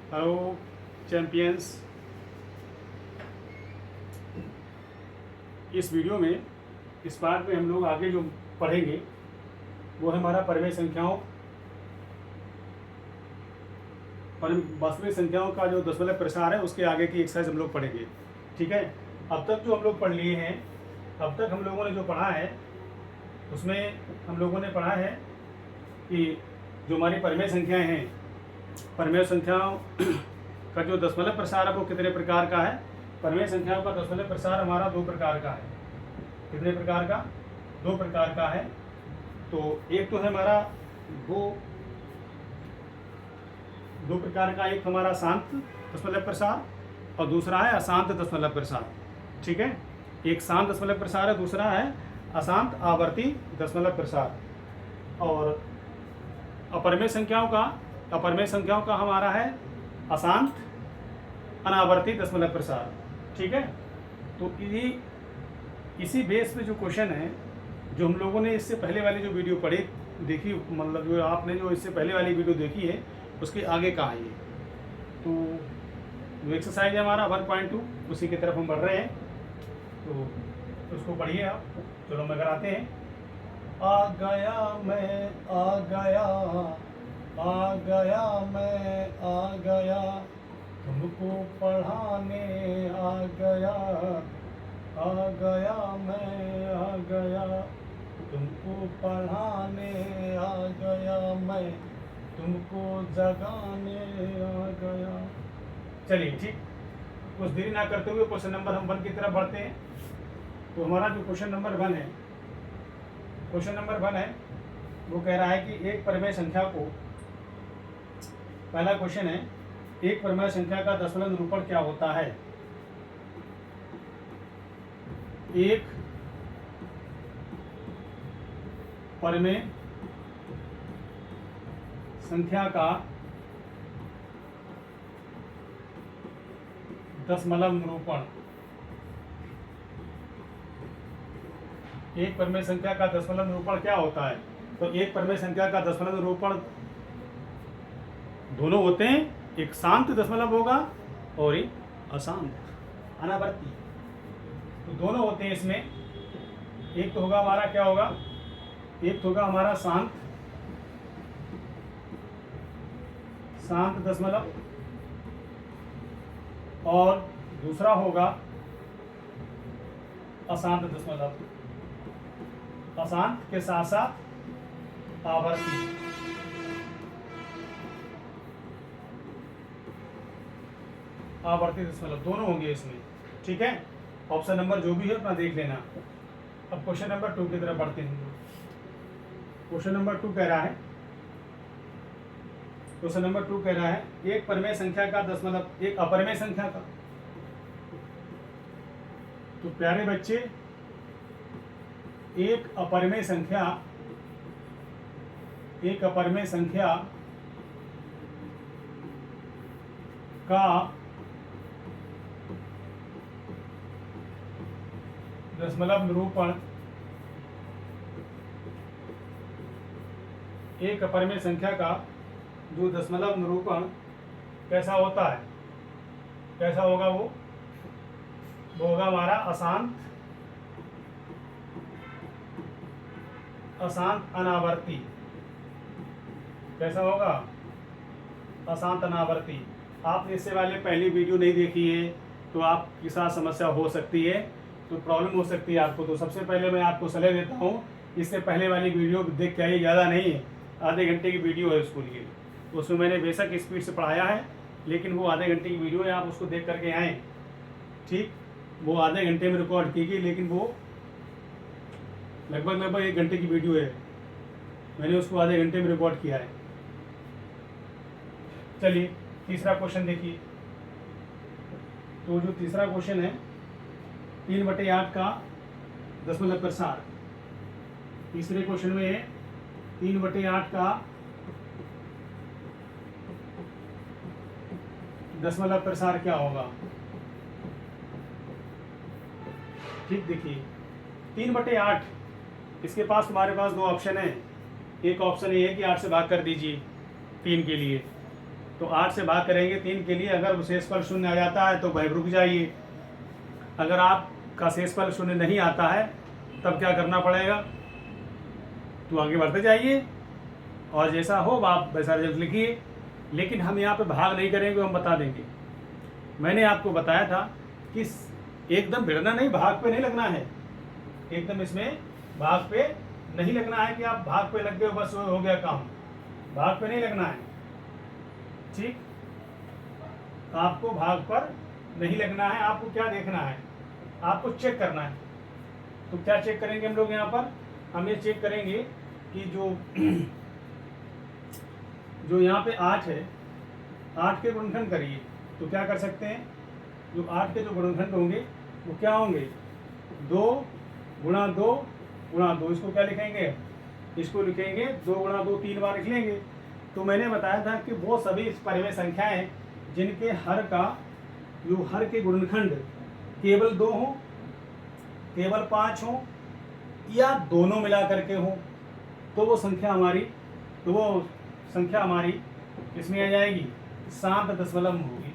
Hello champions. इस video में, इस पार्ट में हम लोग आगे जो पढ़ेंगे वो है हमारा परिमेय संख्याओं वास्तविक संख्याओं का जो दशमलव प्रसार है उसके आगे की एक्सरसाइज हम लोग पढ़ेंगे। ठीक है, अब तक जो हम लोग पढ़ लिए हैं, अब तक हम लोगों ने जो पढ़ा है उसमें हम लोगों ने पढ़ा है कि जो हमारी परिमेय संख्याएं हैं, परिमेय संख्याओं का जो दशमलव प्रसार है वो कितने प्रकार का है। परिमेय संख्याओं का दशमलव प्रसार हमारा 2 प्रकार का है। कितने प्रकार का? 2 प्रकार का है। तो एक तो है हमारा दो प्रकार का, एक हमारा शांत दशमलव प्रसार और दूसरा है अशांत दशमलव प्रसार। ठीक है, एक शांत दशमलव प्रसार है, दूसरा है अशांत आवर्ती दशमलव प्रसार। और अपरिमेय संख्याओं का हमारा है अशांत अनावर्ती दशमलव प्रसार। ठीक है, तो इसी बेस पे जो क्वेश्चन है, जो हम लोगों ने इससे पहले वाली जो वीडियो देखी, मतलब जो आपने जो इससे पहले वाली वीडियो देखी है उसके आगे का है ये। तो जो एक्सरसाइज है हमारा 1.2 उसी की तरफ हम बढ़ रहे हैं, तो उसको पढ़िए आप। चलो मैं कराते हैं। आ गया मैं आ गया, आ गया मैं आ गया, तुमको पढ़ाने आ गया, आ गया मैं आ गया, तुमको पढ़ाने आ गया मैं, तुमको जगाने आ गया। चलिए ठीक, कुछ देरी ना करते हुए क्वेश्चन नंबर हम 1 की तरफ बढ़ते हैं। तो हमारा जो क्वेश्चन नंबर 1 है, क्वेश्चन नंबर 1 है वो कह रहा है कि एक परिमेय संख्या को, पहला क्वेश्चन है, एक परिमेय संख्या का दशमलव निरूपण क्या होता है। एक परिमेय संख्या का दशमलव निरूपण, एक परिमेय संख्या का दशमलव निरूपण क्या होता है। तो एक परिमेय संख्या का दशमलव निरूपण दोनों होते हैं, एक शांत दशमलव होगा और एक अशांत अनावर्ती। तो दोनों होते हैं इसमें। एक तो होगा हमारा, क्या होगा, एक तो होगा हमारा शांत दशमलव और दूसरा होगा अशांत दशमलव, अशांत के साथ साथ आवर्ती। आवर्ती दशमलव दोनों होंगे इसमें। ठीक है, ऑप्शन नंबर जो भी है अपना देख लेना। अब क्वेश्चन नंबर 2 की तरफ बढ़ते हैं। क्वेश्चन नंबर 2 कह रहा है, क्वेश्चन नंबर 2 कह रहा है एक परिमेय संख्या का दशमलव, एक अपरिमेय संख्या का। तो प्यारे बच्चे, एक अपरिमेय संख्या का दशमलव निरूपण, एक अपरिमेय संख्या का जो दशमलव निरूपण कैसा होता है, कैसा होगा वो होगा हमारा अशांत अनावर्ती। कैसा होगा? अशांत अनावर्ती। आपने इससे वाले पहली वीडियो नहीं देखी है तो आपके साथ समस्या हो सकती है, तो प्रॉब्लम हो सकती है आपको। तो सबसे पहले मैं आपको सलाह देता हूँ, इससे पहले वाली वीडियो देख के आइए, ज़्यादा नहीं है, आधे घंटे की वीडियो है उसके लिए। उसमें मैंने बेशक स्पीड से पढ़ाया है, लेकिन वो आधे घंटे की वीडियो है, आप उसको देख करके आएँ। ठीक, वो आधे घंटे में रिकॉर्ड की गई, लेकिन वो लगभग 1 घंटे की वीडियो है, मैंने उसको आधे घंटे में रिकॉर्ड किया है। चलिए तीसरा क्वेश्चन देखिए। तो जो तीसरा क्वेश्चन है 3/8 का दशमलव प्रसार। तीसरे क्वेश्चन में है 3/8 का दशमलव प्रसार क्या होगा। ठीक, देखिए 3/8, इसके पास तुम्हारे पास 2 ऑप्शन है। एक ऑप्शन ये है कि 8 से भाग कर दीजिए 3 के लिए, तो 8 से भाग करेंगे 3 के लिए, अगर शेषफल शून्य आ जाता है तो भाई रुक जाइए। अगर आपका शेषफल शून्य नहीं आता है तब क्या करना पड़ेगा, तो आगे बढ़ते जाइए और जैसा हो आप वैसा रिजल्ट लिखिए। लेकिन हम यहाँ पे भाग नहीं करेंगे, हम बता देंगे। मैंने आपको बताया था कि एकदम भिड़ना नहीं, भाग पे नहीं लगना है, एकदम इसमें भाग पे नहीं लगना है कि आप भाग पे लग गए बस हो गया काम, भाग पे नहीं लगना है। ठीक, आपको भाग पर नहीं लगना है। आपको क्या देखना है, आपको चेक करना है। तो क्या चेक करेंगे हम लोग यहाँ पर, हम ये चेक करेंगे कि जो यहाँ पे 8 है, 8 के गुणनखंड करिए। तो क्या कर सकते हैं, जो 8 के जो गुणनखंड होंगे वो क्या होंगे, 2 गुणा 2 गुणा 2। इसको क्या लिखेंगे, इसको लिखेंगे 2 गुणा 2, 3 बार लिख लेंगे। तो मैंने बताया था कि वो सभी परिमेय संख्याएं जिनके हर का जो हर के गुणनखंड केवल 2 हो, केवल 5 हो या दोनों मिला करके हो, तो वो संख्या हमारी इसमें आ जाएगी, शांत दशमलव में होगी।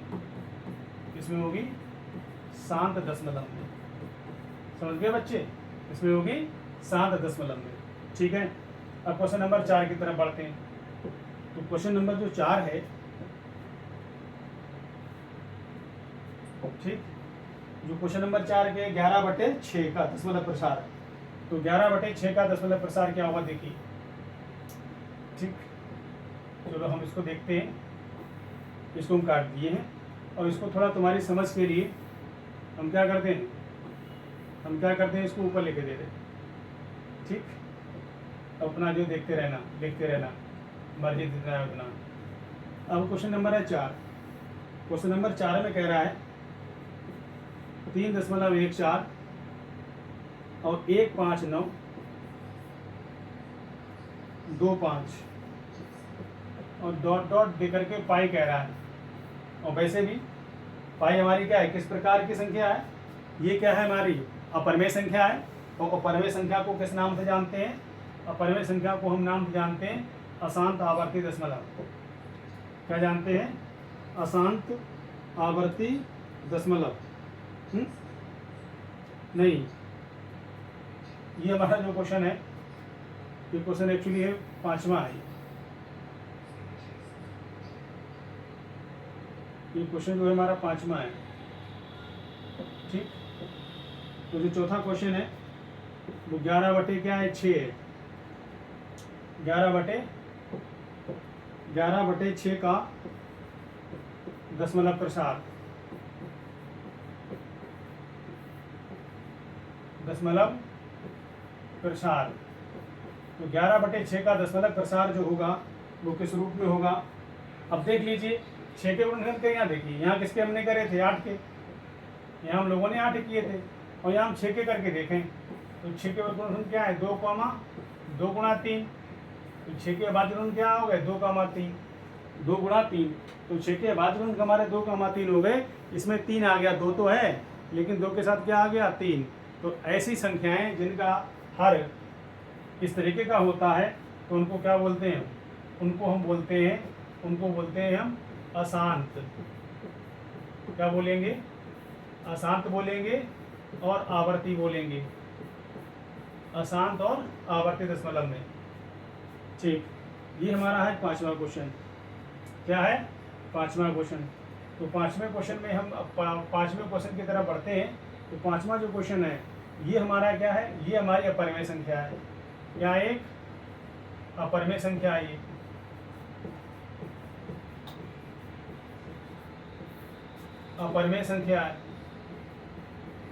इसमें होगी शांत दशमलव में, समझ गए बच्चे, इसमें होगी शांत दशमलव में। ठीक है, अब क्वेश्चन नंबर 4 की तरफ बढ़ते हैं। तो क्वेश्चन नंबर जो 4 है, ठीक, जो क्वेश्चन नंबर 4 के 11/6 का दशमलव प्रसार, तो 11/6 का दशमलव प्रसार क्या होगा देखिए। ठीक, चलो हम इसको देखते हैं। इसको हम काट दिए हैं और इसको थोड़ा तुम्हारी समझ के लिए हम क्या करते हैं, इसको ऊपर लेके दे दें। ठीक, अपना जो देखते रहना मर्जी जितना है उतना। अब क्वेश्चन नंबर है 4। क्वेश्चन नंबर 4 में कह रहा है 3.14 और 159 25 और डॉट डॉट दे करके पाई कह रहा है। और वैसे भी पाई हमारी क्या है, किस प्रकार की संख्या है, ये क्या है हमारी अपरिमेय संख्या है। और अपरिमेय संख्या को किस नाम से जानते हैं, अपरिमेय संख्या को हम नाम से जानते हैं अशांत आवर्ती दशमलव। क्या जानते हैं, अशांत आवर्ती दशमलव। नहीं, ये हमारा जो क्वेश्चन है, ये क्वेश्चन एक्चुअली है 5वां है। ये क्वेश्चन जो है हमारा 5वां है। ठीक, तो जो चौथा क्वेश्चन है वो 11/6 है। 11/6 का दशमलव प्रसार, तो 11/6 का दशमलव प्रसार जो होगा वो किस रूप में होगा। अब देख लीजिए 6 के गुणनखंड के, यहाँ देखिए, यहाँ किसके हमने करे थे, 8 के, यहाँ हम लोगों ने 8 किए थे और यहाँ हम 6 के करके देखें तो 6 के गुणनखंड क्या है, 2 गुणा 3। तो 6 के बाद गुणन क्या हो गए, 2, 2 गुणा 3। तो 6 के बाद गुणन हमारे 2, 3 हो गए। इसमें 3 आ गया, 2 तो है लेकिन 2 के साथ क्या आ गया, 3। तो ऐसी संख्याएं जिनका हर इस तरीके का होता है तो उनको क्या बोलते हैं, उनको बोलते हैं हम अशांत। क्या बोलेंगे, अशांत बोलेंगे और आवर्ती बोलेंगे, अशांत और आवर्ती दशमलव में। ठीक, ये हमारा है 5वां क्वेश्चन। क्या है, 5वां क्वेश्चन। तो 5वें क्वेश्चन में हम 5वें क्वेश्चन की तरफ बढ़ते हैं। तो 5वां जो क्वेश्चन है ये हमारा क्या है, ये हमारी अपरिमेय संख्या है। क्या एक अपरिमेय संख्या है, ये अपरिमेय संख्या है।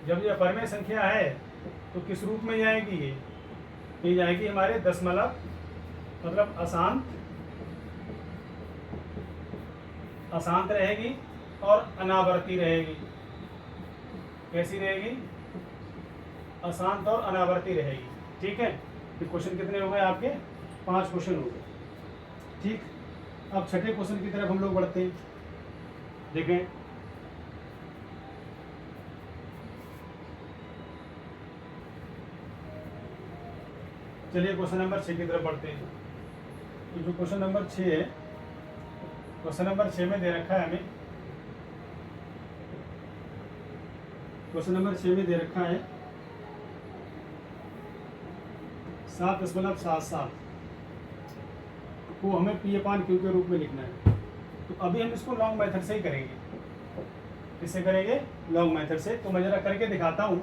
जब ये अपरिमेय संख्या है तो किस रूप में जाएगी, ये जाएगी हमारे दशमलव, मतलब अशांत रहेगी और अनावर्ती रहेगी। कैसी रहेगी, अशांत और अनावर्ती रहेगी। ठीक है, ये क्वेश्चन कितने हो गए आपके, 5 क्वेश्चन हो गए। ठीक, अब छठे क्वेश्चन की तरफ हम लोग बढ़ते हैं। देखें, चलिए क्वेश्चन नंबर 6 की तरफ बढ़ते हैं। तो जो क्वेश्चन नंबर 6 है क्वेश्चन नंबर 6 में दे रखा है हमें, क्वेश्चन नंबर 6 में दे रखा है 7.77 को हमें P/Q के रूप में लिखना है। तो अभी हम इसको लॉन्ग मेथड से ही करेंगे। किससे करेंगे? लॉन्ग मेथड से। तो मैं जरा करके दिखाता हूँ।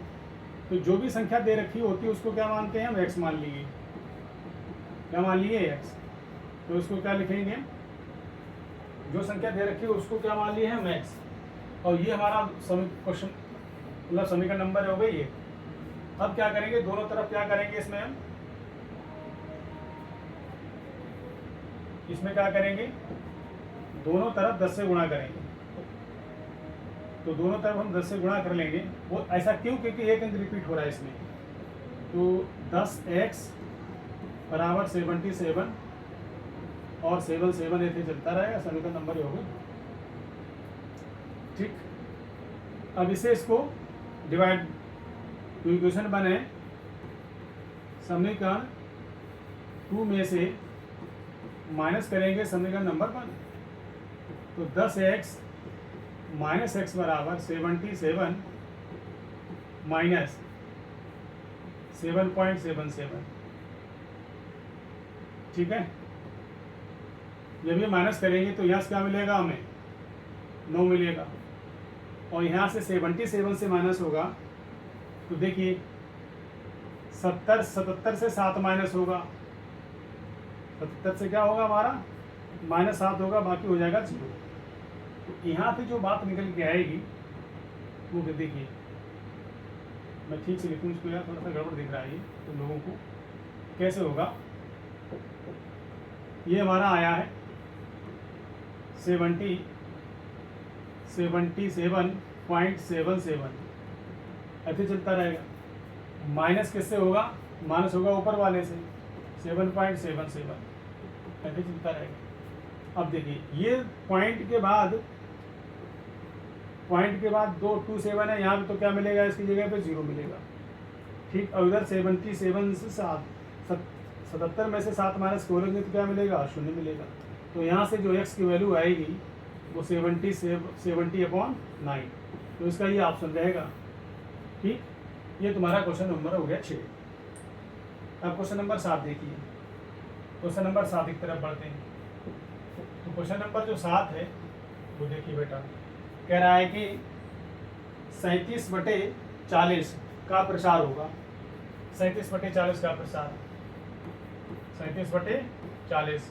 तो जो भी संख्या दे रखी होती है उसको क्या मानते हैं हम? x मान लिए। क्या मान लिए? x। तो उसको क्या लिखेंगे? जो संख्या दे रखी है उसको क्या मान लिए हम? x। और ये हमारा क्वेश्चन मतलब समीकरण नंबर हो गई ये। अब क्या करेंगे? दोनों तरफ क्या करेंगे इसमें हम? इसमें क्या करेंगे? दोनों तरफ 10 से गुणा करेंगे। तो दोनों तरफ हम 10 से गुणा कर लेंगे। वो ऐसा क्यों? क्योंकि एक अंक रिपीट हो रहा है इसमें। तो 10x बराबर 77 और 7 7 ऐसे चलता रहेगा, समीकरण नंबर होगा। ठीक, अब इसे इसको डिवाइड टू इक्वेशन बने। समीकरण 2 में से माइनस करेंगे समीकरण नंबर 1। तो 10x माइनस एक्स बराबर 77 माइनस 7.77। ठीक है, जब ये माइनस करेंगे तो यहाँ से क्या मिलेगा हमें? 9 मिलेगा। और यहाँ से 77 से माइनस होगा तो देखिए 77 से 7 माइनस होगा। 77 से क्या होगा हमारा? -7 होगा, बाकी हो जाएगा 0। तो यहाँ पे जो बात निकल के आएगी वो देखिए, मैं ठीक से लिखूँ इसको, यार थोड़ा सा गड़बड़ दिख रहा है ये तो लोगों को। कैसे होगा? ये हमारा आया है 77.77 ऐसे चलता रहेगा। माइनस किससे होगा? माइनस होगा ऊपर वाले से 7.77 ऐसे चलता रहेगा। अब देखिए ये पॉइंट के बाद 227 है यहाँ पे, तो क्या मिलेगा? इसकी जगह पे 0 मिलेगा। ठीक, और इधर 77 से 77 में से 7 माइनस करेंगे तो क्या मिलेगा? 0 मिलेगा। तो यहाँ से जो x की वैल्यू आएगी वो 70/9। तो इसका ये ऑप्शन रहेगा। ठीक, ये तुम्हारा क्वेश्चन नंबर हो गया 6। अब क्वेश्चन नंबर 7 देखिए। क्वेश्चन नंबर 7 की तरफ बढ़ते हैं। तो क्वेश्चन नंबर जो 7 है वो देखिए बेटा, कह रहा है कि 37/40 का प्रसार होगा। 37/40 का प्रसार, 37/40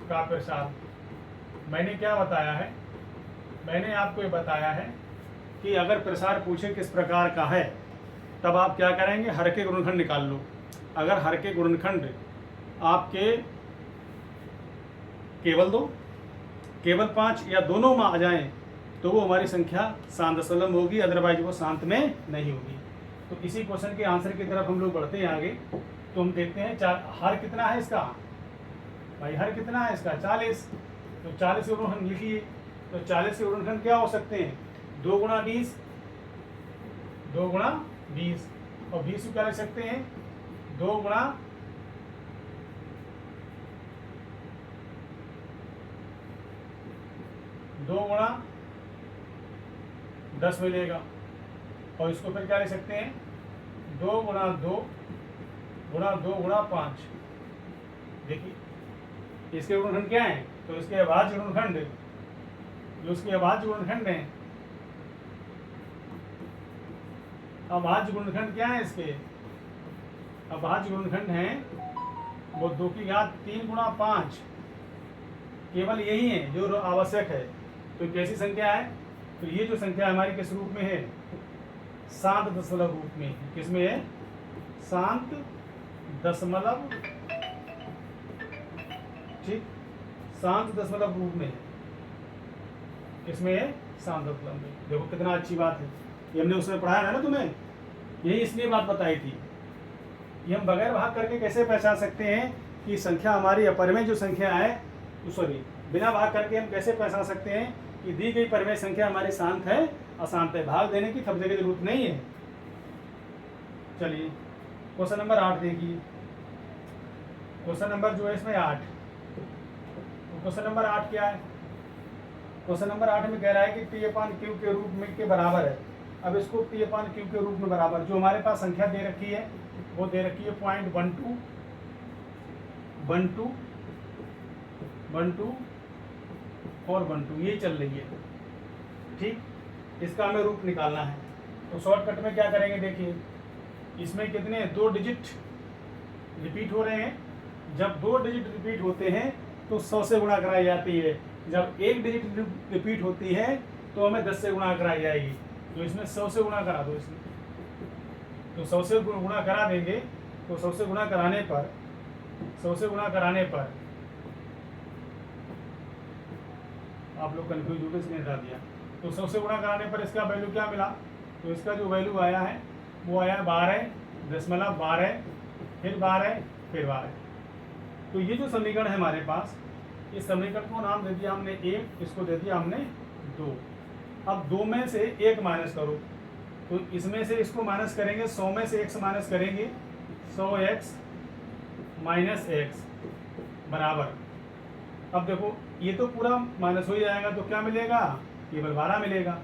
का प्रसार। मैंने क्या बताया है? मैंने आपको ये बताया है कि अगर प्रसार पूछे किस प्रकार का है तब आप क्या करेंगे? हर के गुणनखंड निकाल लो। अगर हर के गुणनखंड आपके केवल 2, केवल 5 या दोनों में आ जाएं तो वो हमारी संख्या शांत दशमलव में होगी, अदरवाइज वो शांत में नहीं होगी। तो इसी क्वेश्चन के आंसर की तरफ हम लोग बढ़ते हैं आगे। तो हम देखते हैं हर कितना है इसका? भाई हर कितना है इसका? 40। तो 40 के गुणनखंड लिखिए। तो 40 के गुणनखंड क्या हो सकते हैं? 2 गुणा 20, 2 गुणा 20। और 20 को क्या लिख सकते हैं? 2 गुणा 10 मिलेगा। और इसको फिर क्या लिख सकते हैं? 2 गुणा 2 गुणा 2 गुणा 5। देखिए इसके गुणनखंड क्या है? तो इसके अभाज्य गुणनखंड, जो उसके अभाज्य गुणनखंड है, अभाज्य गुणनखंड क्या है इसके? अभाज्य गुणनखंड है वो 2 की घात 3 गुणा 5। केवल यही है जो आवश्यक है। तो कैसी संख्या है? तो ये जो संख्या हमारी किस रूप में है? शांत दशमलव रूप में। किसमें है? शांत दशमलव। ठीक, शांत दशमलव रूप में है। किसमें है? शांत दशमलव में। देखो कितना अच्छी बात है, ये हमने उसमें पढ़ाया है ना तुम्हें, यही इसलिए बात बताई थी। ये हम बगैर भाग करके कैसे पहचान सकते हैं कि संख्या हमारी अपरिमेय जो संख्या है, सॉरी बिना भाग करके हम कैसे पहचान सकते हैं कि दी गई परिमेय संख्या हमारी शांत है अशांत है? भाग देने की थपने की जरूरत नहीं है। चलिए क्वेश्चन नंबर 8 देखिए। क्वेश्चन नंबर जो है इसमें 8। तो क्वेश्चन नंबर 8 क्या है? क्वेश्चन नंबर 8 में कह रहा है कि P अपान क्यू के रूप में के बराबर है। अब इसको P अपान क्यू के रूप में बराबर, जो हमारे पास संख्या दे रखी है वो दे रखी है 0.12 और 12 ये चल रही है, ठीक। इसका हमें रूप निकालना है। तो शॉर्टकट में क्या करेंगे, देखिए इसमें कितने 2 डिजिट रिपीट हो रहे हैं। जब 2 डिजिट रिपीट होते हैं तो 100 से गुणा कराई जाती है। जब 1 डिजिट रिपीट होती है तो हमें 10 से गुणा कराई जाएगी। तो इसमें 100 से गुणा करा दो इसमें, तो 100 से गुणा करा देंगे। तो 100 से गुणा कराने पर आप लोग कन्फ्यूज हो गए, इसने हटा दिया। तो 100 से गुणा कराने पर इसका वैल्यू क्या मिला, तो इसका जो वैल्यू आया है वो आया 12.12 फिर 12 फिर 12। तो ये जो समीकरण है हमारे पास, इस समीकरण को नाम दे दिया हमने 1, इसको दे दिया हमने 2। अब 2 में से 1 माइनस करो, तो इसमें से इसको माइनस करेंगे, 100 में से 1 माइनस करेंगे, 100x माइनस x बराबर। अब देखो ये तो पूरा माइनस हो ही जाएगा, तो क्या मिलेगा, केवल 12 मिलेगा।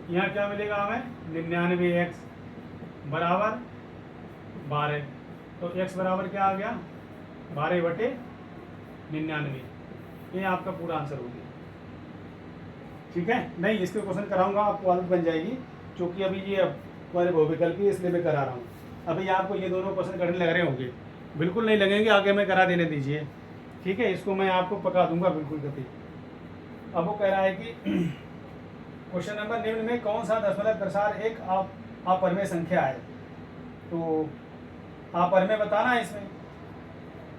यहाँ क्या मिलेगा हमें, 99x बराबर 12। तो x बराबर क्या आ गया, 12/99। ये आपका पूरा आंसर हो गया, ठीक है। नहीं, इसके क्वेश्चन कराऊंगा, आपको आदत बन जाएगी, क्योंकि अभी ये हमारे बहुविकल्पी इसलिए मैं करा रहा हूँ। अभी आपको ये दोनों क्वेश्चन करने लग रहे होंगे, बिल्कुल नहीं लगेंगे, आगे मैं करा देने दीजिए, ठीक है। इसको मैं आपको पका दूंगा बिल्कुल कभी। अब वो कह रहा है कि क्वेश्चन नंबर निम्न में कौन सा दशमलव प्रसार एक अपरिमेय संख्या है। तो अपरिमेय बताना है इसमें,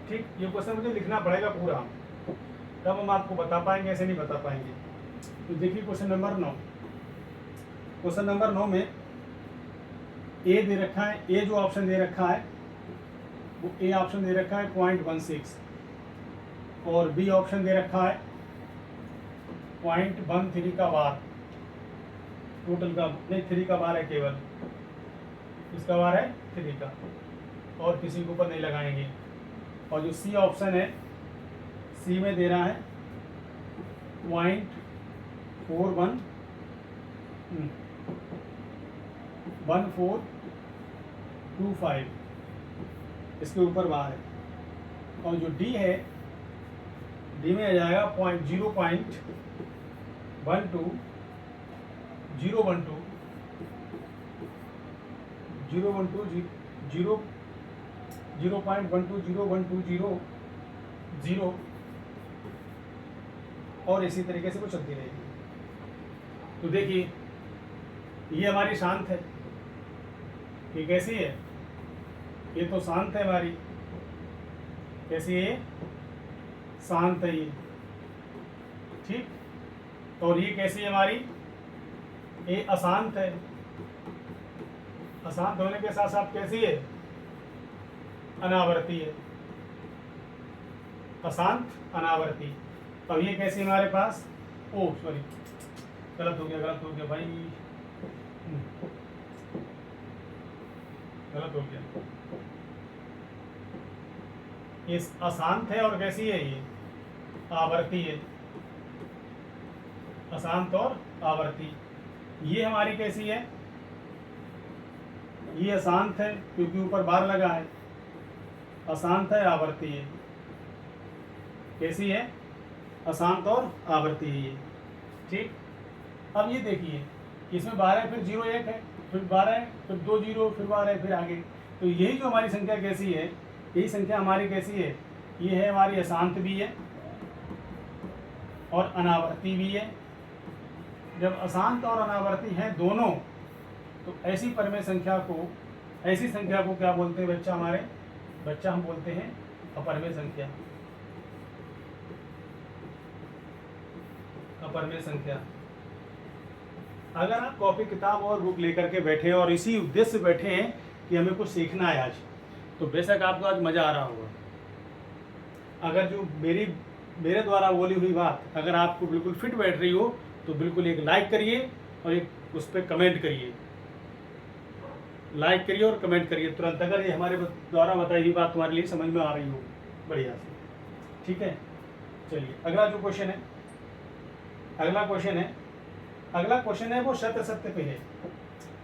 ठीक। ये क्वेश्चन मुझे लिखना पड़ेगा पूरा, तब हम आपको बता पाएंगे, ऐसे नहीं बता पाएंगे। तो देखिए क्वेश्चन नंबर 9। क्वेश्चन नंबर 9 में ए दे रखा है, ए जो ऑप्शन दे रखा है वो ए ऑप्शन दे रखा है 0.16 और बी ऑप्शन दे रखा है 0.13 का बार। टोटल का नहीं, 3 का बार है केवल, इसका बार है 3 का, और किसी के ऊपर नहीं लगाएंगे। और जो सी ऑप्शन है, सी में दे रहा है 0.1425, इसके ऊपर बार है। और जो डी है, डी में आ जाएगा 0.12 और इसी तरीके से वो चलती रहेगी। तो देखिए ये हमारी शांत है, ये कैसी है, ये तो शांत है हमारी, कैसी है, शांत है ये, ठीक। और ये कैसी है हमारी, ये अशांत है। अशांत होने के साथ साथ कैसी है, अनावर्ती है, अशांत अनावर्ती। अब ये कैसी हमारे पास, ओ सॉरी गलत हो गया भाई, गलत हो गया। ये अशांत है और कैसी है, ये आवर्ती है, अशांत और आवर्ती। ये हमारी कैसी है, ये अशांत है क्योंकि ऊपर बार लगा है, अशांत है, आवर्ती है। कैसी है, अशांत और आवर्ती है ये, ठीक। अब ये देखिए इसमें 12 फिर 0 1 है, फिर 12 फिर 2 0 फिर 12 फिर आगे। तो यही जो हमारी संख्या कैसी है, यही संख्या हमारी कैसी है, ये है हमारी अशांत भी है और अनावर्ती भी है। जब अशांत और अनावर्ती हैं दोनों, तो ऐसी परिमेय संख्या को, ऐसी संख्या को क्या बोलते हैं बच्चा, हमारे बच्चा हम बोलते हैं अपरिमेय संख्या। अपरिमेय संख्या। अगर आप कॉपी किताब और बुक लेकर के बैठे और इसी उद्देश्य से बैठे हैं कि हमें कुछ सीखना है आज, तो बेशक आपको आज मज़ा आ रहा होगा। अगर जो मेरे द्वारा बोली हुई बात अगर आपको बिल्कुल फिट बैठ रही हो, तो बिल्कुल एक लाइक करिए और एक उस पर कमेंट करिए, लाइक करिए और कमेंट करिए तुरंत, अगर ये हमारे द्वारा बताई हुई बात तुम्हारे लिए समझ में आ रही हो बढ़िया से, ठीक है। चलिए अगला जो क्वेश्चन है, अगला क्वेश्चन है वो सत्य सत्य पे है।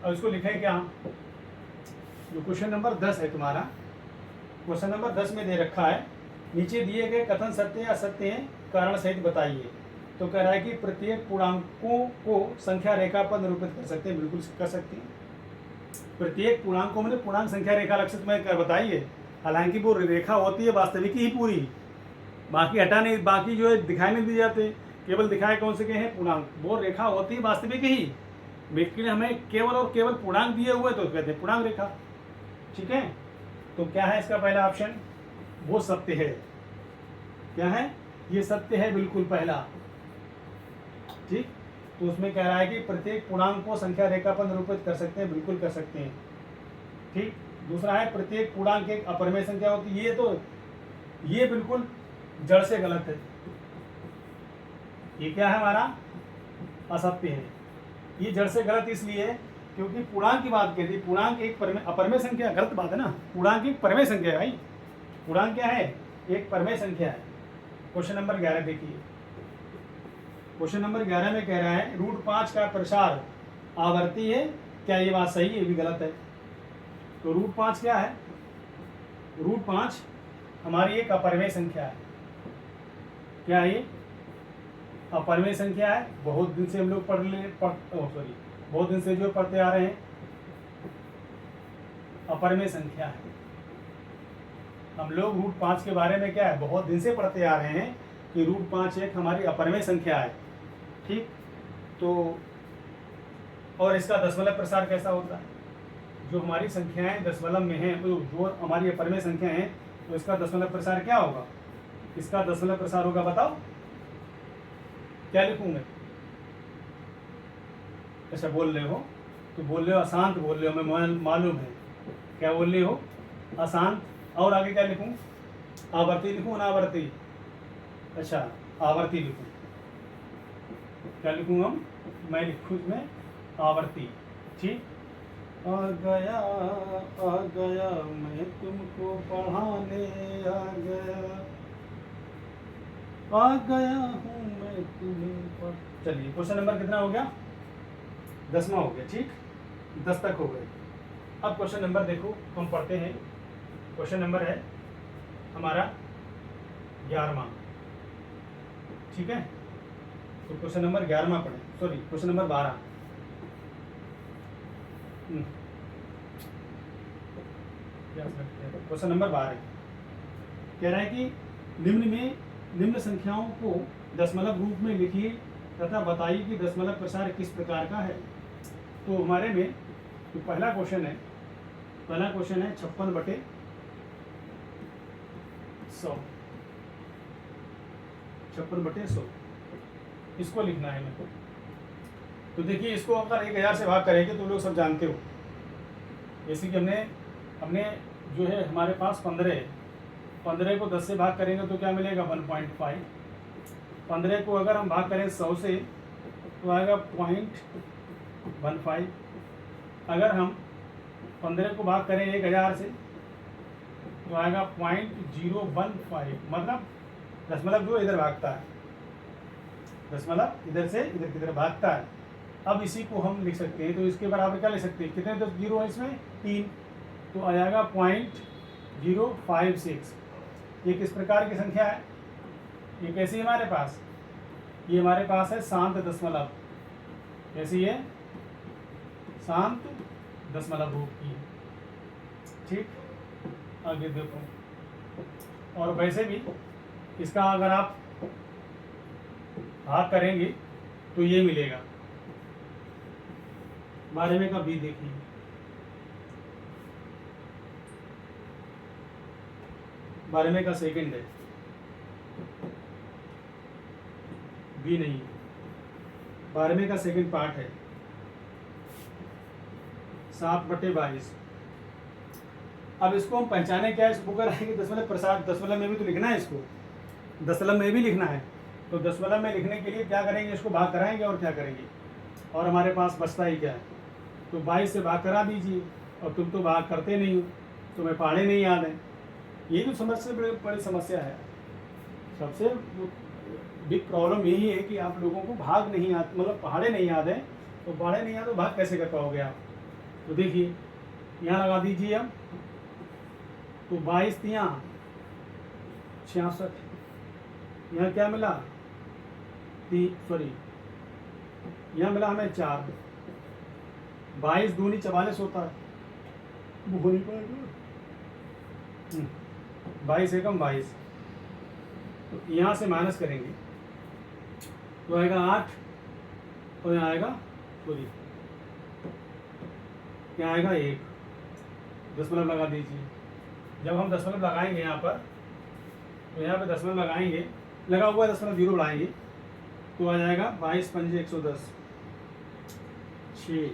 और इसको लिखे क्या, जो क्वेश्चन नंबर 10 है तुम्हारा, क्वेश्चन नंबर 10 में दे रखा है, नीचे दिए गए कथन सत्य या असत्य हैं, कारण सहित बताइए। तो कह रहा है कि प्रत्येक पूर्णांकों को संख्या रेखा पर निरूपित कर सकते हैं। बिल्कुल कर सकते हैं। प्रत्येक पूर्णांकों में पूर्णांक संख्या रेखा लक्षित में बताइए। हालांकि वो रेखा होती है वास्तविक ही पूरी, बाकी हटा नहीं, बाकी जो है दिखाई नहीं दी जाते, केवल दिखाए कौन से के हैं पूर्णांक, वो रेखा होती है वास्तविक ही। लेकिन हमें केवल और केवल पूर्णांक दिए हुए तो कहते हैं पूर्णांक रेखा। ठीक है, तो क्या है इसका पहला ऑप्शन, वो सत्य है। क्या है, ये सत्य है बिल्कुल पहला। ठीक, तो उसमें कह रहा है कि प्रत्येक पूर्णांक को संख्या रेखा पर निरूपित कर सकते हैं। बिल्कुल कर सकते हैं। ठीक, दूसरा है प्रत्येक पूर्णांक एक अपरिमेय संख्या होती है। ये बिल्कुल जड़ से गलत है। ये क्या है, हमारा असत्य है। ये जड़ से गलत इसलिए क्योंकि पूर्णांक की बात कहती है, पूर्णांक एक अपरिमेय संख्या, गलत बात है ना। पूर्णांक एक परिमेय संख्या है भाई। पूर्णांक क्या है, एक परिमेय संख्या है। क्वेश्चन नंबर 11 देखिए। क्वेश्चन नंबर 11 में कह रहा है √5 का प्रसार आवर्ती है, क्या ये बात सही है? ये भी गलत है। तो √5 क्या है, √5 हमारी एक अपरिमेय संख्या है। क्या है ये, अपरिमेय संख्या है। बहुत दिन से हम लोग बहुत दिन से जो पढ़ते आ रहे हैं, अपरिमेय संख्या है। हम लोग √5 के बारे में क्या है, बहुत दिन से पढ़ते आ रहे हैं कि √5 एक हमारी अपरिमेय संख्या है। ठीक, तो और इसका दशमलव प्रसार कैसा होता है, जो हमारी संख्याएं दशमलव में हैं, जो हमारी अपरिमेय संख्या हैं, तो इसका दशमलव प्रसार क्या होगा, इसका दशमलव प्रसार होगा, बताओ क्या लिखूं मैं? ऐसा बोल रहे हो तो बोल रहे हो अशांत बोल रहे हो, मैं मालूम है क्या बोल रहे हो, अशांत। और आगे क्या लिखूं, आवर्ती लिखूं, अनावर्ती? अच्छा, आवर्ती लिखूं। क्या लिखूं हम, मैं लिखूं इसमें आवर्ती। ठीक, आ गया मैं तुमको पढ़ाने आ गया हूँ मैं तुम्हें पढ़। चलिए, क्वेश्चन नंबर कितना हो गया, 10वां हो गया। ठीक, 10 तक हो गए। अब क्वेश्चन नंबर देखो, हम पढ़ते हैं। क्वेश्चन नंबर है हमारा 11वां। ठीक है, तो क्वेश्चन नंबर 11वां पढ़े, sorry question number 12। Question number 12 कह रहा है कि निम्न संख्याओं को दशमलव रूप में लिखिए तथा बताइए कि दशमलव प्रसार किस प्रकार का है। तो हमारे में तो पहला क्वेश्चन है 56/100। इसको लिखना है मेरे को। तो देखिए, इसको अगर 1000 से भाग करेंगे तो लोग सब जानते हो। जैसे कि हमने जो है हमारे पास 15 को 10 से भाग करेंगे तो क्या मिलेगा, 1.5। 15 को अगर हम भाग करें 100 से तो आएगा 0.15। अगर हम 15 को भाग करें 1000 से तो आएगा 0.015। मतलब दशमलव जो इधर भागता है, दशमलव इधर से इधर की तरफ भागता है। अब इसी को हम लिख सकते हैं, तो इसके बराबर क्या लिख सकते हैं, कितने तो जीरो है इसमें, 3, तो आ जाएगा 0.056। ये किस प्रकार की संख्या है, ये कैसी है हमारे पास, ये हमारे पास है शांत दशमलव। कैसी है, शांत दशमलव रूप की। ठीक, आगे देखो। और वैसे भी इसका अगर आप भाग करेंगे तो ये मिलेगा। 12वें का बी देखिए, 12वें का सेकंड है, बी नहीं, 12वें का सेकंड पार्ट है 7/22। अब इसको हम पहचाने क्या है, इसको कराएंगे दशमलव प्रसार। दशमलव में भी तो लिखना है, इसको दशमलव में भी लिखना है। तो दशमलव में लिखने के लिए क्या करेंगे, इसको भाग कराएंगे और क्या करेंगे, और हमारे पास बचता ही क्या है, तो 22 से भाग करा दीजिए। और तुम तो भाग करते नहीं हो, तुम्हें पहाड़े नहीं याद है। ये तो सबसे बड़ी समस्या है, सबसे बिग प्रॉब्लम यही है कि आप लोगों को भाग नहीं आते, मतलब पहाड़े नहीं याद है, तो पहाड़े नहीं याद तो भाग कैसे कर पाओगे आप। तो देखिए यहाँ लगा दीजिए अब, तो 22 यहाँ 66, यहाँ क्या मिला यहाँ मिला हमें 4, 22 दूनी 44 होता है, वो हो नहीं पाएगा। 22 एकम 22, तो यहाँ से माइनस करेंगे तो आएगा 8, और यहाँ आएगा यहाँ आएगा 1, दशमलव लगा दीजिए। जब हम दशमलव लगाएंगे यहाँ पर, तो यहाँ पे दशमलव लगाएंगे, लगा हुआ दशमलव 0 बढ़ाएंगे तो आ जाएगा 22 पंजे 110, 6।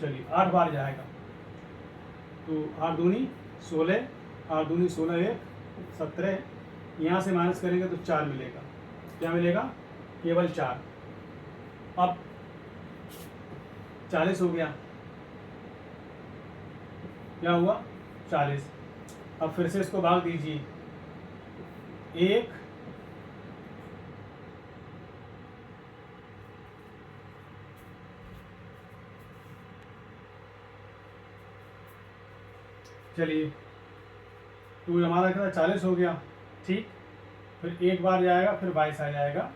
चलिए 8 बार जाएगा, तो 8 दूनी 16, 8 दूनी 16 1 17, यहाँ से माइनस करेंगे तो 4 मिलेगा। क्या मिलेगा? केवल 4। अब 40 हो गया, क्या हुआ 40। अब फिर से इसको भाग दीजिए, 1 चलिए तो हमारा कितना 40 हो गया, ठीक। फिर एक बार जाएगा, फिर 22 आ जाएगा,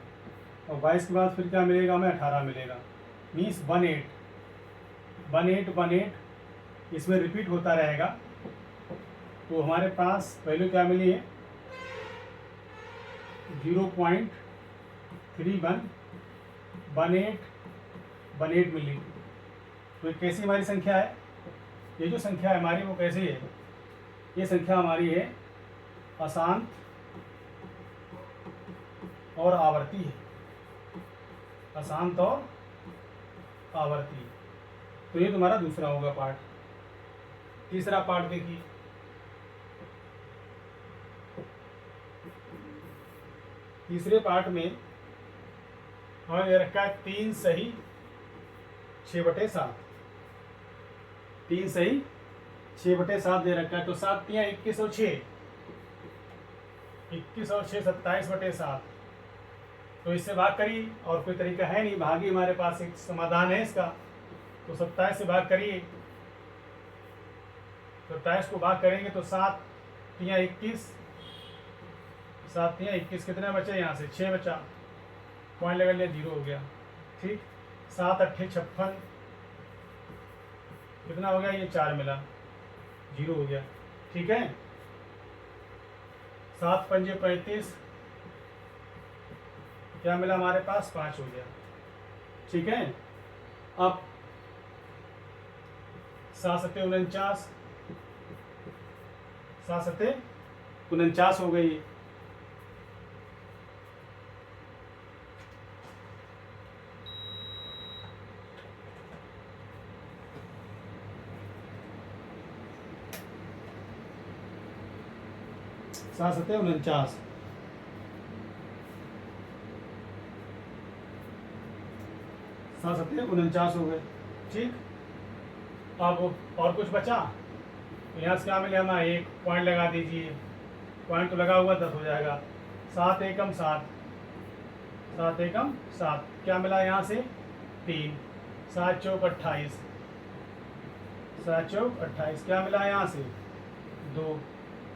और 22 के बाद फिर क्या मिलेगा हमें 18 मिलेगा, मीन्स 18 18 18 इसमें रिपीट होता रहेगा। तो हमारे पास वैल्यू क्या मिली है 0.31 18 मिली। तो ये कैसी हमारी संख्या है, ये जो संख्या है हमारी वो कैसी है, ये संख्या हमारी है अशांत और आवर्ती है, अशांत और आवर्ती। तो ये तुम्हारा दूसरा होगा पार्ट। तीसरा पार्ट देखिए, तीसरे पार्ट में हमें ये रखा है 3 सही 6/7, 3 सही 6/7 दे रखा है। तो 7 तियां 21 और 6, 21 और 6 27/7। तो इससे भाग करिए, और कोई तरीका है नहीं, भागी हमारे पास एक समाधान है इसका। तो 27 से भाग करिए, 27 को भाग करेंगे तो 7 तियां 21, 7 तियां 21, कितना बचा यहाँ से 6 बचा, पॉइंट लगा लिया 0 हो गया, ठीक। 7 8 56, कितना हो गया ये 4 मिला, 0 हो गया, ठीक है। 7 पंजे 35, क्या मिला हमारे पास 5 हो गया, ठीक है। अब 7 सत्ते 49, 7 सत्ते 49 हो गई। सात सत्ते 49, सात सत्ते 49 हो गए, ठीक। अब और कुछ बचा, तो यहाँ से क्या मिले हमें, एक पॉइंट लगा दीजिए, पॉइंट तो लगा हुआ 10 हो जाएगा। 7 एकम 7, 7 एकम 7, क्या मिला यहाँ से 3, 7 चौक 28, 7 चौक 28, क्या मिला यहाँ से 2,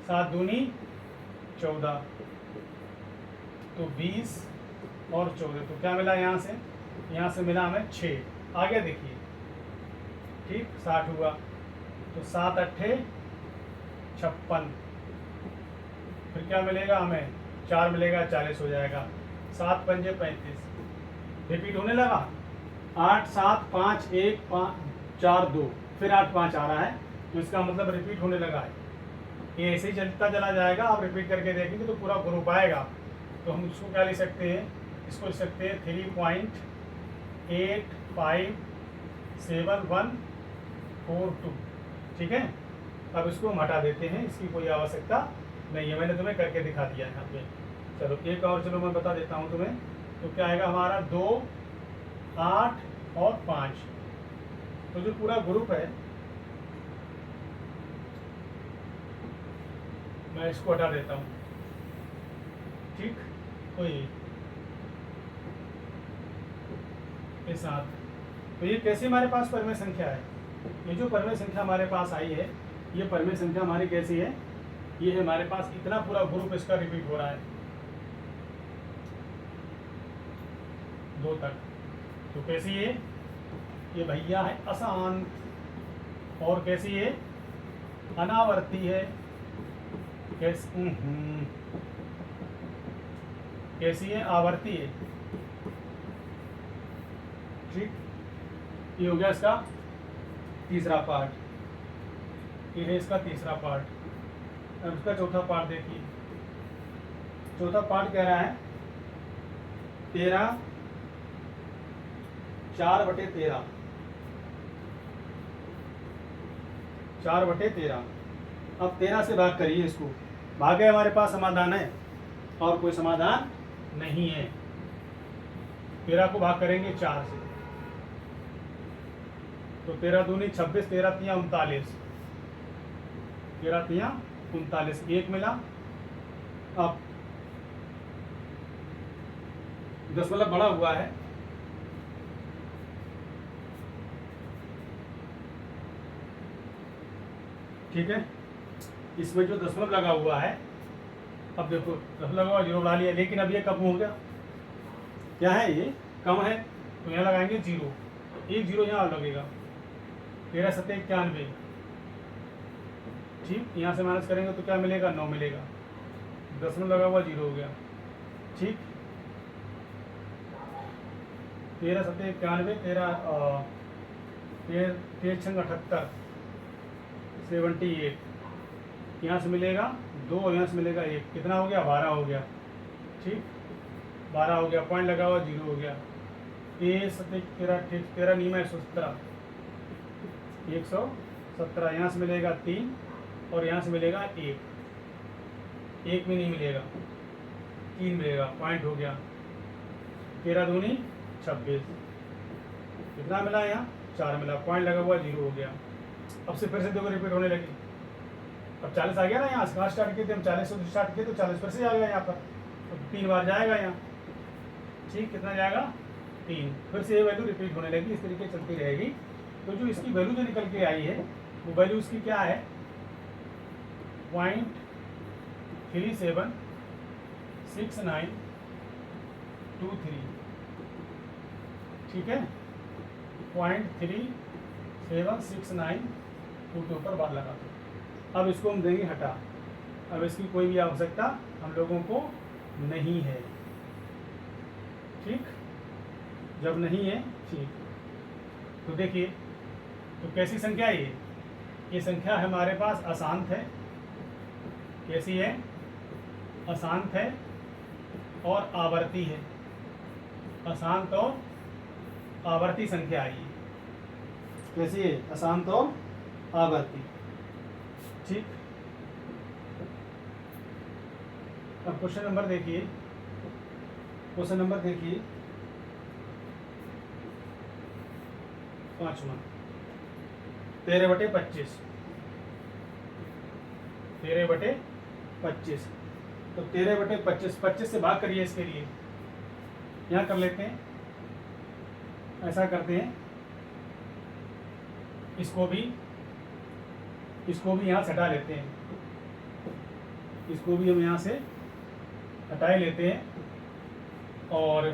7 दूनी 14, तो 20 और 14, तो क्या मिला यहाँ से मिला हमें 6। आगे देखिए, ठीक 60 हुआ, तो 7 अट्ठे 56, फिर क्या मिलेगा हमें 4 मिलेगा, 40 हो जाएगा। 7 पंजे 35, रिपीट होने लगा, 8 7 5 1 5 4 2, फिर 8 5 आ रहा है, तो इसका मतलब रिपीट होने लगा है। ये ऐसे ही चलता चला जाएगा, आप रिपीट करके देखेंगे तो पूरा ग्रुप आएगा। तो हम इसको क्या लिख सकते हैं, इसको लिख सकते हैं 3.857142, ठीक है। अब इसको हम हटा देते हैं, इसकी कोई आवश्यकता नहीं है, मैंने तुम्हें करके दिखा दिया है यहाँ पे। चलो एक और, चलो मैं बता देता हूँ तुम्हें। तो क्या आएगा हमारा 2 8 और 5, तो जो पूरा ग्रुप है, मैं इसको हटा देता हूँ, ठीक। तो ये 7, तो ये कैसी हमारे पास परमेय संख्या है? ये जो परमेय संख्या हमारे पास आई है, ये परमेय संख्या हमारी कैसी है? ये है हमारे पास इतना पूरा ग्रुप इसका रिपीट हो रहा है 2 तक। तो कैसी है ये भैया? है अशांत। और कैसी है? अनावर्ती है। कैसी है? आवर्ती है, ठीक। ये हो गया इसका तीसरा पार्ट, ये है इसका तीसरा पार्ट। अब इसका चौथा पार्ट देखिए। चौथा पार्ट कह रहा है 13 4/13, 4/13। अब 13 से भाग करिए इसको। भाग है हमारे पास समाधान है और कोई समाधान नहीं है। 13 को भाग करेंगे 4 से, तो 13 दूनी 26, 13 तिया 39, 13 तिया 39, 1 मिला। अब दशमलव बड़ा हुआ है, ठीक है। इसमें जो दशमलव लगा हुआ है, अब देखो दशमलव लगा हुआ, 0 बढ़ा लिया, लेकिन अब ये कम हो गया। क्या है? ये कम है, तो यहाँ लगाएंगे 0, 1 0 यहाँ और लगेगा। 13 7 91, ठीक। यहाँ से माइनस करेंगे तो क्या मिलेगा? 9 मिलेगा। दशमलव लगा हुआ 0 हो गया, ठीक। 13 7 91, 13 6 78, 78। यहाँ से मिलेगा 2, यहाँ से मिलेगा 1, कितना हो गया? 12 हो गया, ठीक। 12 हो गया, पॉइंट लगा हुआ 0 हो गया। 13 7 13, ठीक। 13 नीमा 117, 117। यहाँ से मिलेगा 3 और यहाँ से मिलेगा 1, 1 में नहीं मिलेगा, 3 मिलेगा, पॉइंट हो गया। 13 दूनी 26, कितना मिला? यहाँ 4 मिला, पॉइंट लगा हुआ 0 हो गया। अब से फिर से देखो रिपीट होने लगी। अब 40 आ गया ना, यहाँ से कहाँ स्टार्ट किए थे हम? 40 से स्टार्ट किए तो 40 फिर से आ गया यहाँ पर, तो 3 बार जाएगा यहाँ, ठीक। कितना जाएगा? 3। फिर से ये वैल्यू रिपीट होने लगी, इस तरीके चलती रहेगी। तो जो इसकी वैल्यू जो निकल के आई है, वो वैल्यू इसकी क्या है? 0.376923, ठीक है। 0.376922 ऊपर बार लगा दो। अब इसको हम देंगे हटा। अब इसकी कोई भी आवश्यकता हम लोगों को नहीं है, ठीक। जब नहीं है, ठीक। तो देखिए, तो कैसी संख्या है ये संख्या है हमारे पास अशांत है। कैसी है? अशांत है और आवर्ती है। अशांत और आवर्ती संख्या आई है। कैसी है? अशांत और आवर्ती, ठीक। अब क्वेश्चन नंबर देखिए, क्वेश्चन नंबर देखिए 5वां, 13/25, 13/25। तो 13/25, 25 से भाग करिए इसके लिए। यहाँ कर लेते हैं, ऐसा करते हैं, इसको भी यहाँ से हटा लेते हैं। इसको भी हम यहाँ से हटा लेते हैं और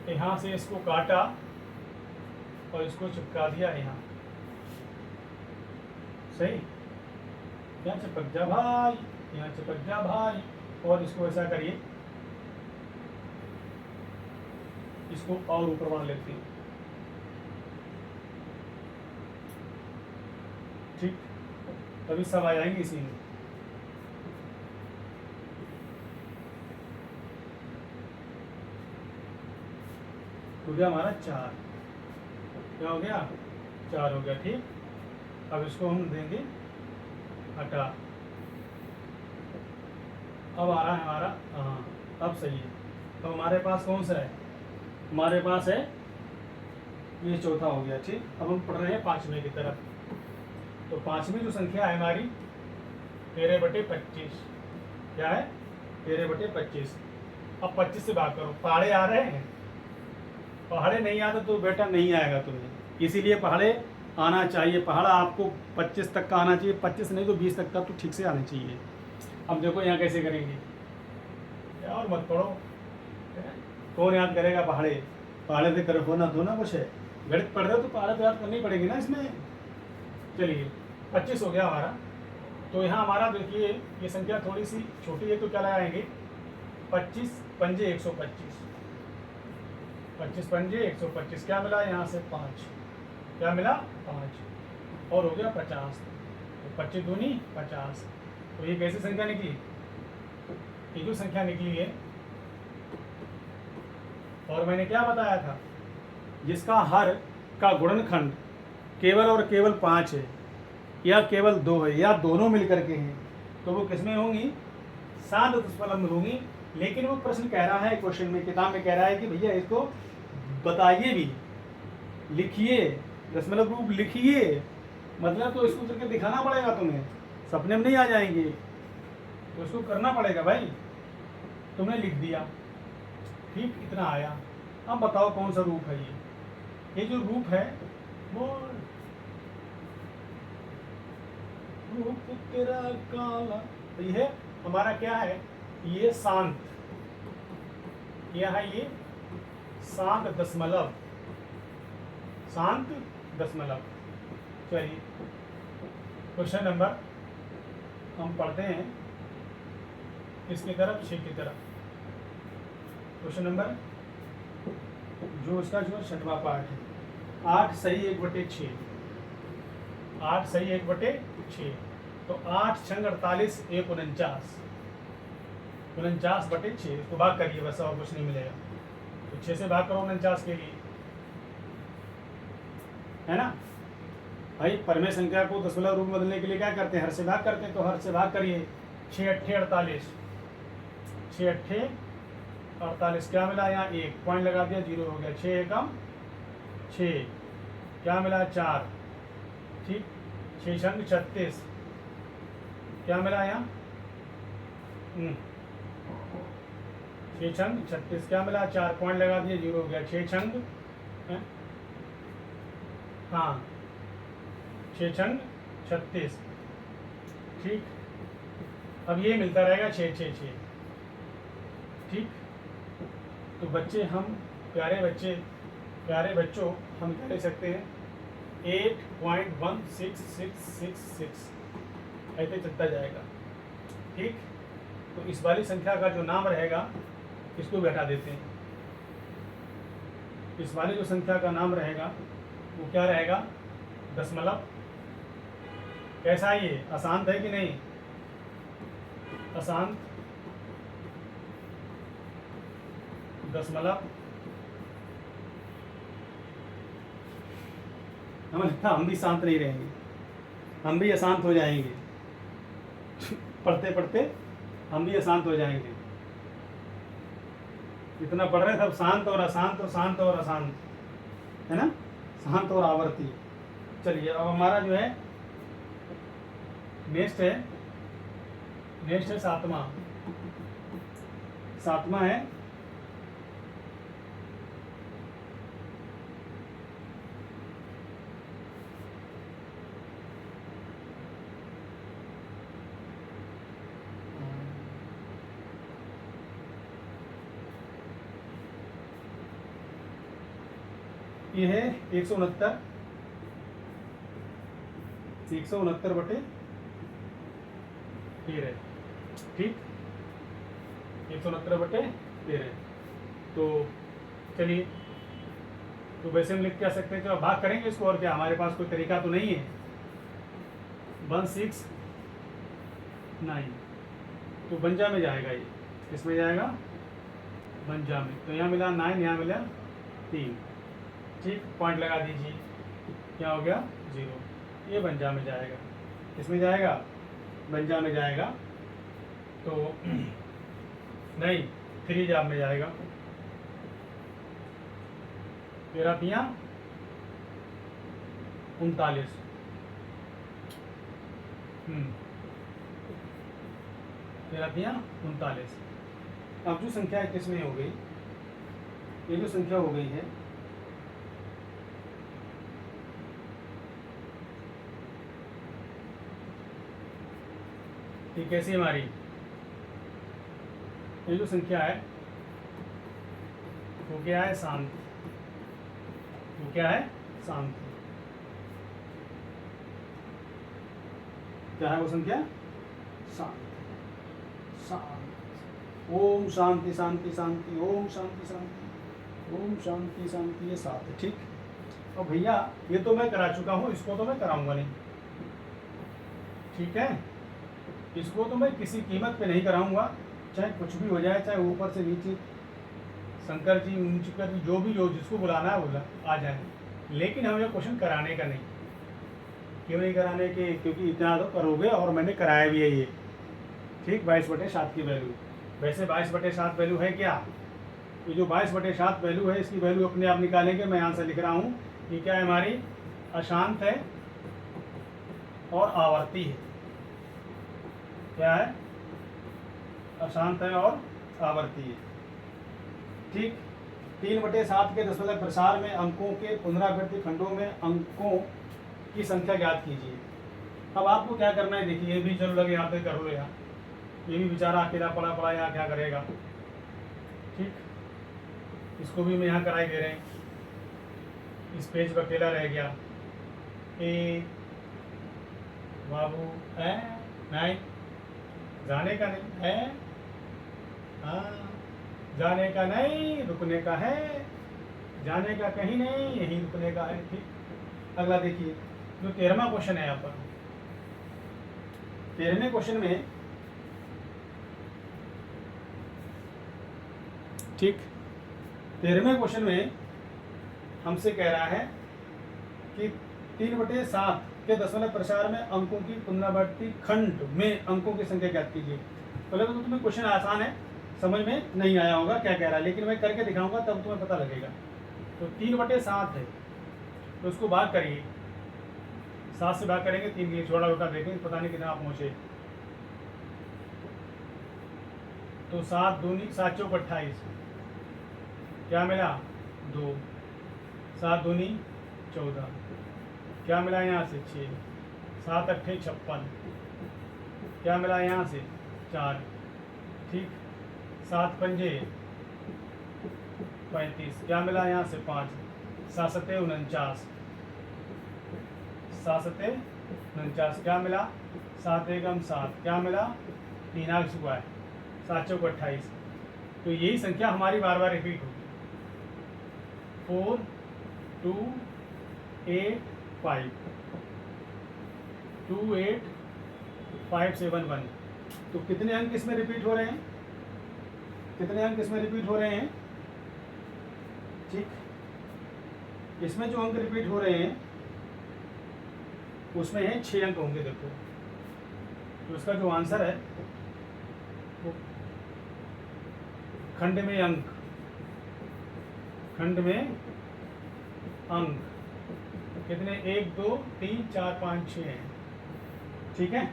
यहाँ से इसको काटा और इसको चिपका दिया यहाँ, सही। यहाँ चिपक जा भाई, यहाँ चिपक जा भाई। और इसको ऐसा करिए, इसको और ऊपर बढ़ा लेते हैं, ठीक। तभी सब आ जाएंगे इसी में। हो गया हमारा 4। क्या हो गया? 4 हो गया, ठीक। अब इसको हम देंगे हटा। अब आ रहा है हमारा, हाँ अब सही है। तो हमारे पास कौन सा है? हमारे पास है ये चौथा हो गया। ठीक, अब हम पढ़ रहे हैं पांचवें की तरफ। तो पांचवी जो संख्या है हमारी 13/25। क्या है? 13/25। अब 25 से भाग करो। पहाड़े आ रहे हैं? पहाड़े नहीं आते तो बेटा नहीं आएगा तुम्हें, इसीलिए पहाड़े आना चाहिए। पहाड़ा आपको 25 तक का आना चाहिए, 25 नहीं तो 20 तक का तो ठीक से आना चाहिए। अब देखो यहाँ कैसे करेंगे, और मत पढ़ो, कौन याद करेगा पहाड़े? पहाड़े से करो होना तो ना कुछ है, गणित पढ़ रहे हो तो पहाड़े तो याद करनी पड़ेगी ना इसमें। चलिए 25 हो गया हमारा। तो यहाँ हमारा देखिए ये संख्या थोड़ी सी छोटी है, तो क्या लगाएंगे? 25 पंजे 125। 25 पंजे 125। क्या मिला यहाँ से? 5। क्या मिला? 5। और हो गया 50। तो 25 दूनी 50। तो ये कैसी संख्या निकली? ये जो संख्या निकली है, और मैंने क्या बताया था, जिसका हर का गुणनखंड केवल और केवल 5 है या केवल 2 है या दोनों मिलकर के हैं, तो वो किसमें होंगी? सात दशमलव में होंगी। लेकिन वो प्रश्न कह रहा है, क्वेश्चन में किताब में कह रहा है कि भैया इसको बताइए भी, लिखिए, दशमलव रूप लिखिए। मतलब तो इसको करके दिखाना पड़ेगा तुम्हें, सपने में नहीं आ जाएंगे, तो इसको करना पड़ेगा भाई। तुमने लिख दिया, ठीक, इतना आया। अब बताओ कौन सा रूप है ये जो रूप है वो रूप तेरा काला, तो ये हमारा क्या है? ये शांत, क्या है? ये शांत दशमलव, शांत दशमलव। चलिए क्वेश्चन नंबर हम पढ़ते हैं इसकी तरफ, 6 की तरफ। क्वेश्चन नंबर जो उसका जो 6वां पार्ट है, 8 सही 1/6। 8 सही 1/6। तो 8 छंग 48, 1 49। 49/6। इसको भाग करिए बस, और कुछ नहीं मिलेगा। तो 6 से भाग करो 49 के लिए, है ना भाई। परमेय संख्या को दशमलव रूप में बदलने के लिए क्या करते हैं? हर से भाग करते हैं। तो हर से भाग करिए। 6 8 48। 6 8 48। क्या मिला? यहाँ 1 पॉइंट लगा दिया, 0 हो गया। 6 एकम 6। क्या मिला? 4। ठीक। 6 छंग 36। क्या मिला यहाँ? 6 छंग 36। क्या मिला? 4 पॉइंट लगा दिए, 0 हो गया। 6 छंग, हाँ 6 छंग 36। ठीक। अब ये मिलता रहेगा 6 6 6। ठीक। तो बच्चे हम, प्यारे बच्चों, हम क्या ले सकते हैं? 8.16666 ऐसे चलता जाएगा। ठीक। तो इस वाली संख्या का जो नाम रहेगा, इसको भी हटा देते हैं। इस वाली जो संख्या का नाम रहेगा वो क्या रहेगा? दशमलव। कैसा है ये? अशांत है कि नहीं? अशांत दशमलव। हमें लगता है हम भी शांत नहीं रहेंगे, हम भी अशांत हो जाएंगे। पढ़ते पढ़ते हम भी अशांत हो जाएंगे। इतना पढ़ रहे सब शांत और अशांत और शांत और अशांत, है ना, शांत और आवर्ती। चलिए अब हमारा जो है नेक्स्ट है सातवां है ये है 169 169/13। ठीक, 169/13। तो चलिए, तो वैसे हम लिख क्या सकते हैं? तो भाग करेंगे इसको, और क्या हमारे पास कोई तरीका तो नहीं है। 169 तो बंजा में जाएगा, ये किसमें जाएगा? बंजा में। तो यहाँ मिला 9, यहाँ मिला 3। ठीक, पॉइंट लगा दीजिए। क्या हो गया? 0। ये बंजा में जाएगा। किसमें जाएगा? बंजा में जाएगा। तो नहीं, 3 जाब में जाएगा। 13 तियां 39। तेरह दिया 39। अब जो संख्या 21 में हो गई, ये जो संख्या हो गई है ये कैसी हमारी, ये जो संख्या है वो क्या है, शांत। वो क्या है, शांत। क्या है वो संख्या, शांत। शांत। ओम शांति शांति शांति, ओम शांति शांति, ओम शांति शांति, ये 7 है। ठीक। और भैया ये तो मैं करा चुका हूँ, इसको तो मैं कराऊंगा नहीं। ठीक है, इसको तो मैं किसी कीमत पे नहीं कराऊंगा, चाहे कुछ भी हो जाए, चाहे ऊपर से नीचे शंकर जी उनकर जी जो भी हो, जिसको बुलाना है बोला आ जाए, लेकिन हमें क्वेश्चन कराने का नहीं। क्यों नहीं कराने के, क्योंकि इतना तो करोगे और मैंने कराया भी है ये। ठीक, 22/7 की वैल्यू। वैसे 22/7 वैल्यू है क्या, ये जो 22/7 वैल्यू है इसकी वैल्यू अपने आप निकालेंगे। मैं यहाँ से लिख रहा हूँ कि क्या है, हमारी अशांत है और आवर्ती है। क्या है, अशांत है और आवर्ती है। ठीक, 3/7 के दशमलव प्रसार में अंकों के पुनरावृत्ति खंडों में अंकों की संख्या ज्ञात कीजिए। अब आपको क्या करना है, देखिए ये भी चलो लगे यहाँ पे कर लो यार, ये भी बेचारा अकेला पड़ा यहाँ क्या करेगा। ठीक, इसको भी मैं यहाँ कराई दे रहे हैं, इस पेज पर अकेला रह गया। ए बाबू है नहीं, जाने का नहीं है, हाँ जाने का नहीं, रुकने का है, जाने का कहीं नहीं, यहीं रुकने का है। ठीक, अगला देखिए जो 13वां क्वेश्चन है यहाँ पर। 13वें क्वेश्चन में, ठीक, 13वें क्वेश्चन में हमसे कह रहा है कि 3/7 के दशमलव प्रसार में अंकों की पुनरावृत्ति खंड में अंकों की संख्या ज्ञात कीजिए। पहले तो तुम्हें क्वेश्चन आसान है, समझ में नहीं आया होगा क्या कह रहा है, लेकिन मैं करके दिखाऊंगा तब तुम्हें पता लगेगा। तो 3/7 है, तो उसको भाग करिए, 7 से भाग करेंगे, 3 के छोटा छोटा देखेंगे, पता नहीं कितना आप पहुँचे। तो 7 दूनी 7 चौक 28, क्या मिला 2, 7 दूनी 14, क्या मिला यहाँ से 6, 7 अट्ठे 56, क्या मिला यहाँ से 4। ठीक, 7 पंजे 35, क्या मिला यहाँ से 5, 7 सत्ते 49, 7 सत्ते 49, क्या मिला 7 एकम 7, क्या मिला 3 आग चुका है, 7 चौक 28। तो यही संख्या हमारी बार बार रिपीट होगी, 4 2 8 5, 2 8 5 7 1। तो कितने अंक इसमें रिपीट हो रहे हैं, कितने अंक इसमें रिपीट हो रहे हैं। ठीक, इसमें जो अंक रिपीट हो रहे हैं उसमें है 6 अंक होंगे। देखो तो इसका जो आंसर है वो खंड में अंक, खंड में अंक कितने, 1 2 3 4 5 6 हैं। ठीक है,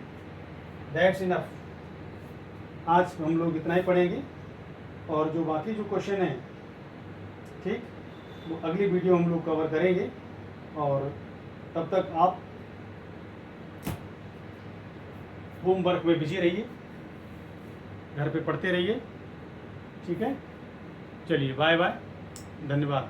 दैट्स इनफ। आज हम लोग इतना ही पढ़ेंगे, और जो बाकी जो क्वेश्चन हैं, ठीक, वो अगली वीडियो हम लोग कवर करेंगे। और तब तक आप होमवर्क में बिजी रहिए, घर पे पढ़ते रहिए। ठीक है, चलिए बाय बाय, धन्यवाद।